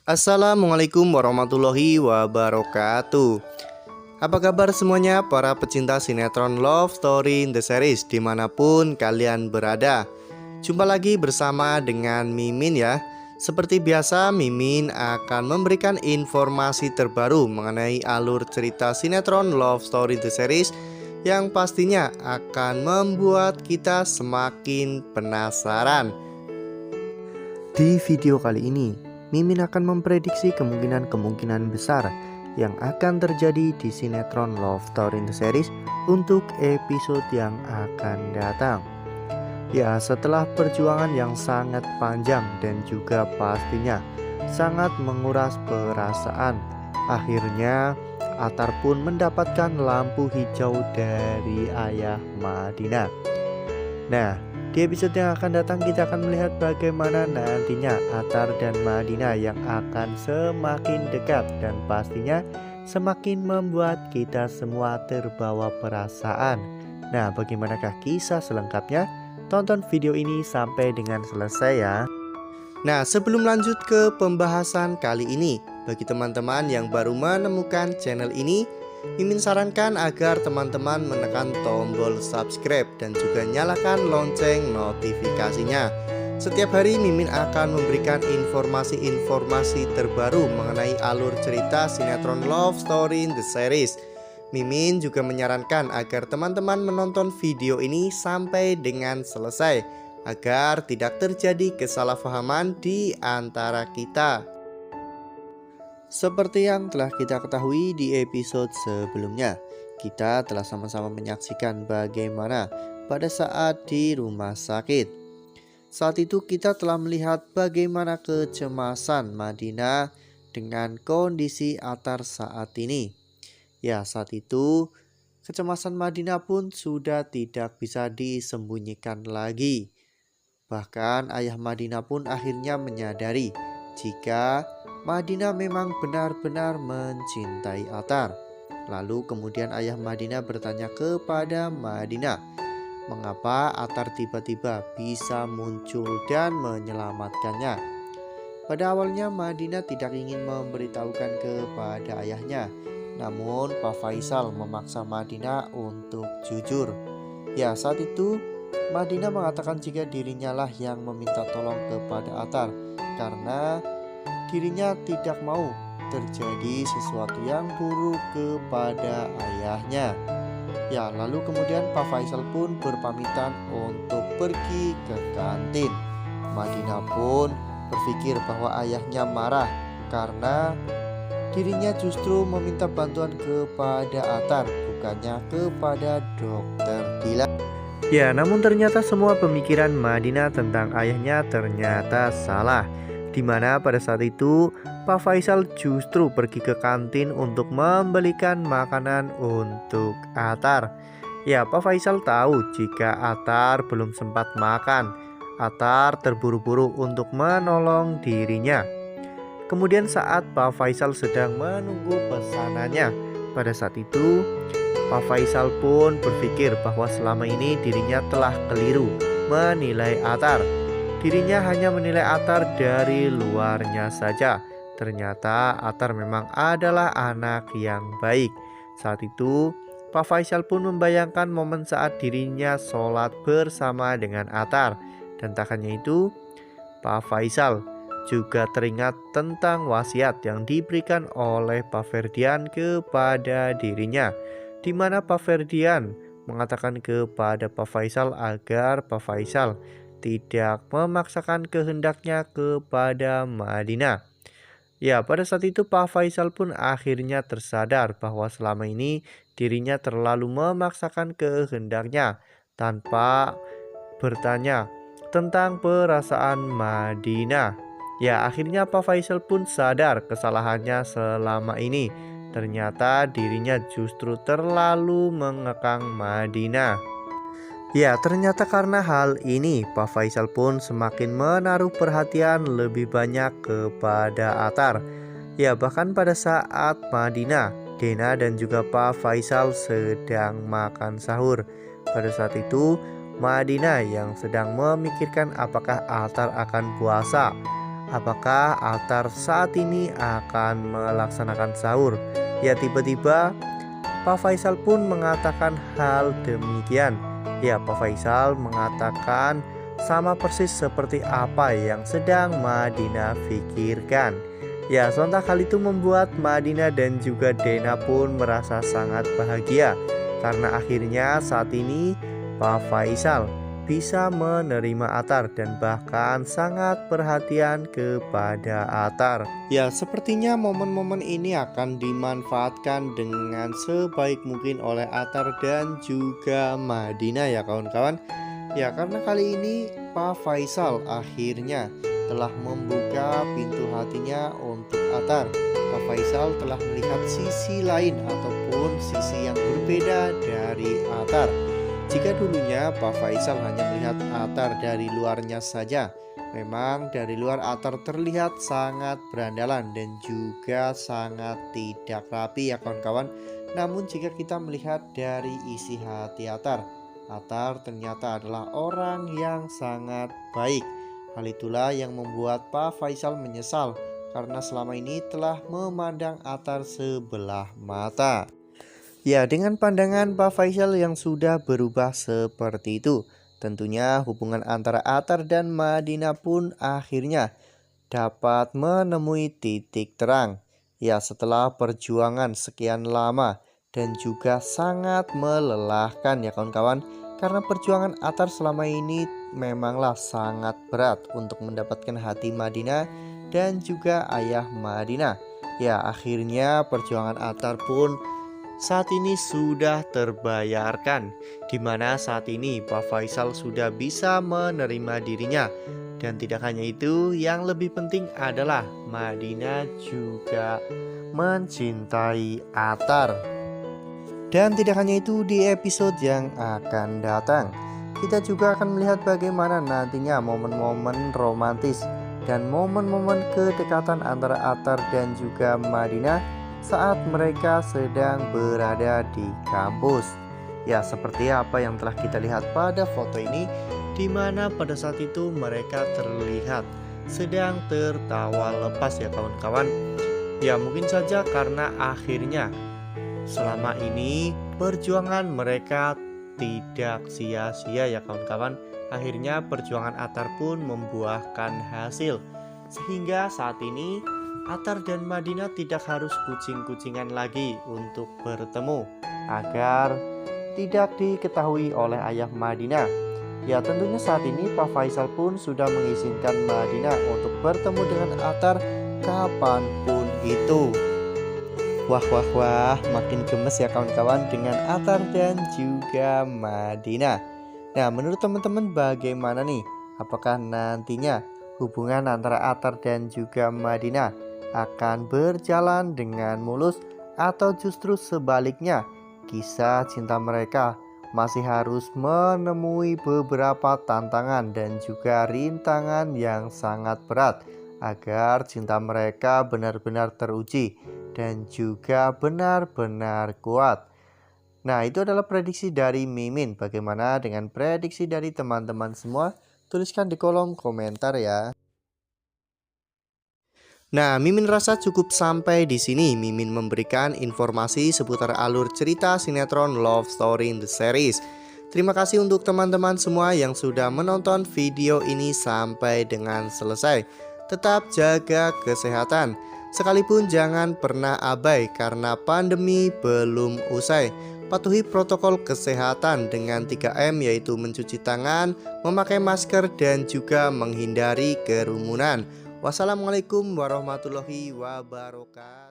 Assalamualaikum warahmatullahi wabarakatuh. Apa kabar semuanya para pecinta sinetron Love Story in the Series dimanapun kalian berada. Jumpa lagi bersama dengan Mimin ya. Seperti biasa Mimin akan memberikan informasi terbaru mengenai alur cerita sinetron Love Story in the Series yang pastinya akan membuat kita semakin penasaran. Di video kali ini Mimin akan memprediksi kemungkinan besar yang akan terjadi di sinetron Love Story in the Series untuk episode yang akan datang. Ya, setelah perjuangan yang sangat panjang dan juga pastinya sangat menguras perasaan, akhirnya Atar pun mendapatkan lampu hijau dari ayah Madinah. Nah, di episode yang akan datang kita akan melihat bagaimana nantinya Atar dan Madinah yang akan semakin dekat dan pastinya semakin membuat kita semua terbawa perasaan. Nah, bagaimanakah kisah selengkapnya? Tonton video ini sampai dengan selesai ya. Nah, sebelum lanjut ke pembahasan kali ini, bagi teman-teman yang baru menemukan channel ini, Mimin sarankan agar teman-teman menekan tombol subscribe dan juga nyalakan lonceng notifikasinya. Setiap hari Mimin akan memberikan informasi-informasi terbaru mengenai alur cerita sinetron Love Story in the Series. Mimin juga menyarankan agar teman-teman menonton video ini sampai dengan selesai agar tidak terjadi kesalahpahaman di antara kita. Seperti yang telah kita ketahui di episode sebelumnya, kita telah sama-sama menyaksikan bagaimana pada saat di rumah sakit. Saat itu kita telah melihat bagaimana kecemasan Madinah dengan kondisi Atar saat ini. Ya, saat itu kecemasan Madinah pun sudah tidak bisa disembunyikan lagi. Bahkan ayah Madinah pun akhirnya menyadari jika Madinah memang benar-benar mencintai Atar. Lalu kemudian ayah Madinah bertanya kepada Madinah, mengapa Atar tiba-tiba bisa muncul dan menyelamatkannya. Pada awalnya Madinah tidak ingin memberitahukan kepada ayahnya, namun Pak Faisal memaksa Madinah untuk jujur. Ya, saat itu Madinah mengatakan jika dirinya lah yang meminta tolong kepada Atar karena dirinya tidak mau terjadi sesuatu yang buruk kepada ayahnya. Ya, lalu kemudian Pak Faisal pun berpamitan untuk pergi ke kantin. Madinah pun berpikir bahwa ayahnya marah karena dirinya justru meminta bantuan kepada Atar, bukannya kepada Dokter Dilan. Ya, namun ternyata semua pemikiran Madinah tentang ayahnya ternyata salah. Di mana pada saat itu Pak Faisal justru pergi ke kantin untuk membelikan makanan untuk Atar. Ya, Pak Faisal tahu jika Atar belum sempat makan. Atar terburu-buru untuk menolong dirinya. Kemudian saat Pak Faisal sedang menunggu pesanannya, pada saat itu Pak Faisal pun berpikir bahwa selama ini dirinya telah keliru menilai Atar. Dirinya hanya menilai Atar dari luarnya saja. Ternyata Atar memang adalah anak yang baik. Saat itu Pak Faisal pun membayangkan momen saat dirinya sholat bersama dengan Atar. Dan tak hanya itu, Pak Faisal juga teringat tentang wasiat yang diberikan oleh Pak Ferdian kepada dirinya, di mana Pak Ferdian mengatakan kepada Pak Faisal agar Pak Faisal tidak memaksakan kehendaknya kepada Madinah. Ya, pada saat itu Pak Faisal pun akhirnya tersadar bahwa selama ini dirinya terlalu memaksakan kehendaknya tanpa bertanya tentang perasaan Madinah. Ya, akhirnya Pak Faisal pun sadar kesalahannya selama ini. Ternyata dirinya justru terlalu mengekang Madinah. Ya, ternyata karena hal ini Pak Faisal pun semakin menaruh perhatian lebih banyak kepada Atar. Ya, bahkan pada saat Madinah, Dena dan juga Pak Faisal sedang makan sahur. Pada saat itu Madinah yang sedang memikirkan apakah Atar akan puasa apakah Atar saat ini akan melaksanakan sahur? Ya, tiba-tiba Pak Faisal pun mengatakan hal demikian. Ya, Pak Faisal mengatakan sama persis seperti apa yang sedang Madinah pikirkan. Ya, sontak hal itu membuat Madinah dan juga Dena pun merasa sangat bahagia karena akhirnya saat ini Pak Faisal bisa menerima Atar dan bahkan sangat perhatian kepada Atar. Ya, sepertinya momen-momen ini akan dimanfaatkan dengan sebaik mungkin oleh Atar dan juga Madinah ya kawan-kawan. Ya, karena kali ini Pak Faisal akhirnya telah membuka pintu hatinya untuk Atar. Pak Faisal telah melihat sisi lain ataupun sisi yang berbeda dari Atar. Jika dulunya Pak Faisal hanya melihat Atar dari luarnya saja, memang dari luar Atar terlihat sangat berandalan dan juga sangat tidak rapi ya kawan-kawan. Namun jika kita melihat dari isi hati Atar ternyata adalah orang yang sangat baik. Hal itulah yang membuat Pak Faisal menyesal karena selama ini telah memandang Atar sebelah mata. Ya, dengan pandangan Pak Faisal yang sudah berubah seperti itu, tentunya hubungan antara Atar dan Madinah pun akhirnya dapat menemui titik terang. Ya, setelah perjuangan sekian lama dan juga sangat melelahkan ya kawan-kawan. Karena perjuangan Atar selama ini memanglah sangat berat untuk mendapatkan hati Madinah dan juga ayah Madinah. Ya, akhirnya perjuangan Atar pun saat ini sudah terbayarkan, di mana saat ini Pak Faisal sudah bisa menerima dirinya. Dan tidak hanya itu, yang lebih penting adalah Madinah juga mencintai Atar. Dan tidak hanya itu, di episode yang akan datang kita juga akan melihat bagaimana nantinya momen-momen romantis dan momen-momen kedekatan antara Atar dan juga Madinah saat mereka sedang berada di kampus. Ya, seperti apa yang telah kita lihat pada foto ini, di mana pada saat itu mereka terlihat sedang tertawa lepas ya kawan-kawan. Ya, mungkin saja karena akhirnya selama ini perjuangan mereka tidak sia-sia ya kawan-kawan. Akhirnya perjuangan Atar pun membuahkan hasil, sehingga saat ini Atar dan Madinah tidak harus kucing-kucingan lagi untuk bertemu agar tidak diketahui oleh ayah Madinah. Ya, tentunya saat ini Pak Faisal pun sudah mengizinkan Madinah untuk bertemu dengan Atar kapanpun itu. Wah, makin gemes ya kawan-kawan dengan Atar dan juga Madinah. Nah, menurut teman-teman bagaimana nih? Apakah nantinya hubungan antara Atar dan juga Madinah akan berjalan dengan mulus atau justru sebaliknya? Kisah cinta mereka masih harus menemui beberapa tantangan dan juga rintangan yang sangat berat agar cinta mereka benar-benar teruji dan juga benar-benar kuat. Nah, itu adalah prediksi dari Mimin. Bagaimana dengan prediksi dari teman-teman semua? Tuliskan di kolom komentar ya. Nah, Mimin rasa cukup sampai di sini. Mimin memberikan informasi seputar alur cerita sinetron Love Story in the Series. Terima kasih untuk teman-teman semua yang sudah menonton video ini sampai dengan selesai. Tetap jaga kesehatan. Sekalipun jangan pernah abai karena pandemi belum usai. Patuhi protokol kesehatan dengan 3M, yaitu mencuci tangan, memakai masker, dan juga menghindari kerumunan. Wassalamualaikum warahmatullahi wabarakatuh.